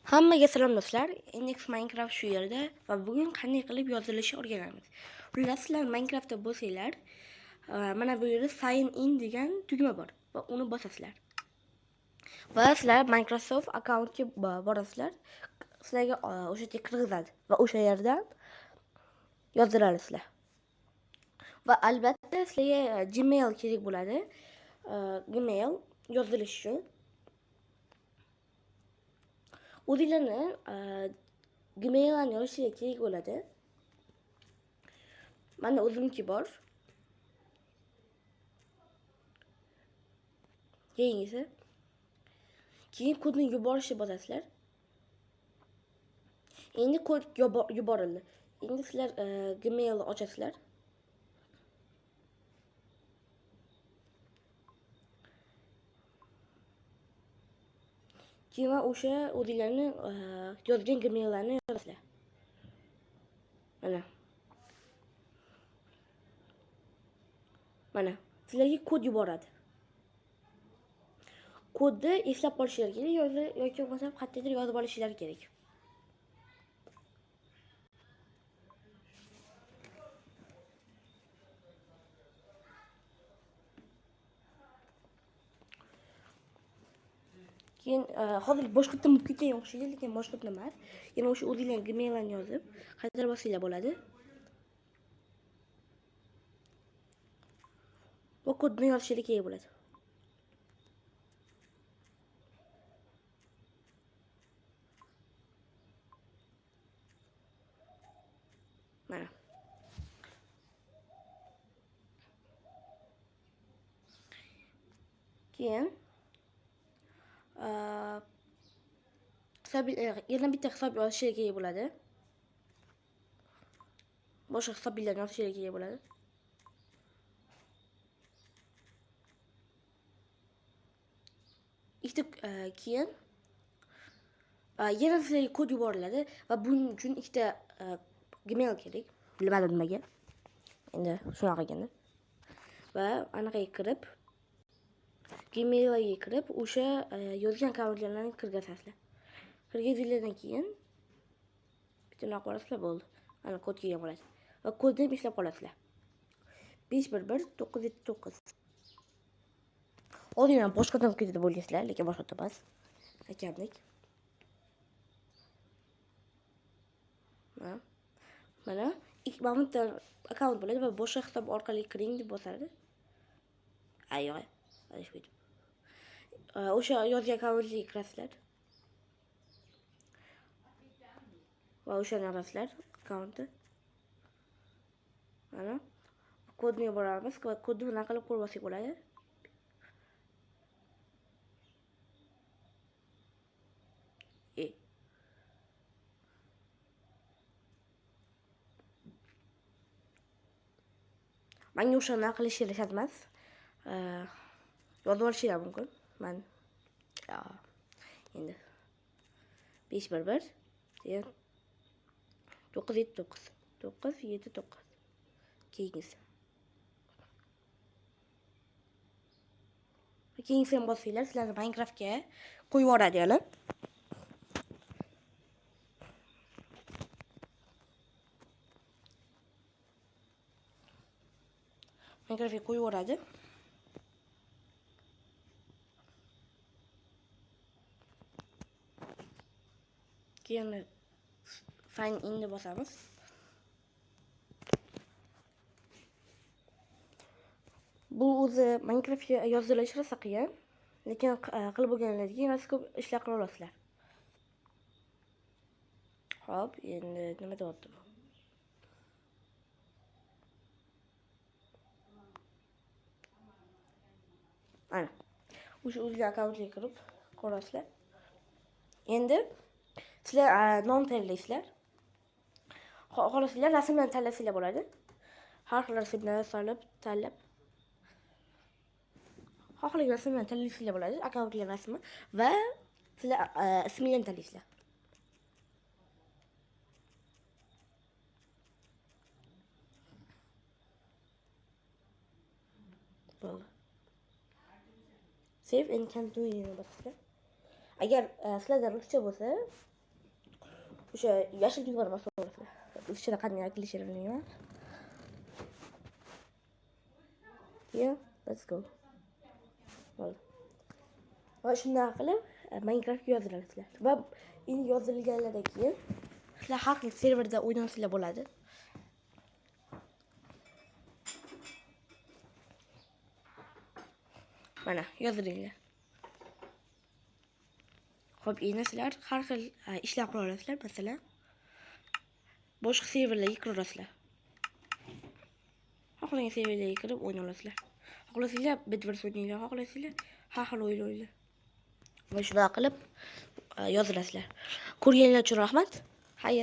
Hammaga salom do'stlar. Index Minecraft shu yerda va bugun qanday qilib yozilishi o'rganamiz. Xullas, sizlar Minecraftda bo'lsanglar, mana bu yerda sign in degan tugma bor va uni bosasizlar. Va sizlar Microsoft akkauntga borasizlar. Sizlarga o'sha yerga kirgizadi va o'sha yerdan yozdirasizlar. Va albatta sizlarga Gmail kerak bo'ladi. Gmail yozilish uchun o'zinglarni Gmail'ni yozishingiz kerak bo'ladi. Menda o'zimniki bor. Keyin kodni yuborishni bosasizlar. Endi kod yuborildi. Endi sizlar Gmail ochasizlar. Keyin o'sha o'zinglarni yozgan Gmail'larni yozasizlar. Mana sizlarga kod yuboradi. Kodni eslab qolishingiz kerak yoki bo'lmasa qayerdadir yozib olishingiz kerak. Keyin hozir boshqatdan bo'lib ketgan o'xshaydi, lekin boshqatdan emas. Yana o'sha o'zinglar Gmail'ni yozib, qaytarib olsanglar bo'ladi. Bu kodni yozishingiz kerak bo'ladi. Mana. Keyin yana bitta hisob yozishingiz kerak bo'ladi. Boshqa hisoblarni yozishingiz kerak bo'ladi. Keyin yana sizlarga kod yuboriladi va buning uchun ikkita Gmail kerak. Bilmadim nimaga. Endi shunaqa ekan. Va anaqaga kirib, Gmail'ga kirib, o'sha yozgan akkauntlarni kirgizasizlar. Kirgizgandan keyin bitta qo'yasizlar bo'ldi. Ana kod kelgan bo'ladi. Va kodni eslab qolasizlar. 511979. O'zinglar boshqadan ketib bo'lasizlar, lekin boshqa emas. Akamdek. Mana ikkita akkaunt bo'ladi va boshqa hisob orqali kiring deb bosadi. Yo'q. Adashmaydi. O'sha yozgan akkauntga kirasizlar. Va o'shani yozasizlar akkauntni. Mana kodni yuboramiz va kodni bunaqa qilib ko'rib olsak bo'ladi. Menga o'shani qilishingiz shart emas. Yozib olishingiz mumkin. Men endi 511 979 keyingisi. Keyingisini bossanglar, sizlarni Minecraftga qo'yib yuboradi yana. Minecraftga qo'yib yuboradi. Keyin sign in deb bosamiz. Bu o'zi Minecraftga yozilishi rosa qiyin, lekin qilib bo'lgandan keyin rosa ko'p ishlar qila olasizlar. Xo'p, endi nima deyapti bu? Mana. O'sha o'zga akkauntga kirib ko'rasizlar. Endi sizlar nom tanlaysizlar. Xohlasanglar rasmlarni tanlasanglar bo'ladi. Har xil rasmlarni tanlab xohlagan rasmlarni tanlaysanglar bo'ladi, akkauntlar rasmi va sizlar ismingizni tanlaysizlar. Bo'ldi. Save and continue bosasizlar. Agar sizlarda ruscha bo'lsa, o'sha yashil tugmani bosib olasizlar. Ichida qanday kelishini bilmayman. Yeah, let's go. Bo'ldi. Va shunday qilib Minecraftga yozilasizlar. Va endi yozilganlardan keyin sizlar har xil serverda o'ynasanglar bo'ladi. Mana yozilinglar. Xo'p, endi sizlar har xil ishlar qila olasizlar. Masalan, boshqa serverlarga kira olasizlar. Xohlagan serverlarga kirib o'ynay olasizlar. Xohlasanglar Bedwars o'ynaylar, xohlasanglar har xil o'yin o'ynaylar. Va shunday qilib yozilasizlar. Ko'rganinglar uchun rahmat. Xayr.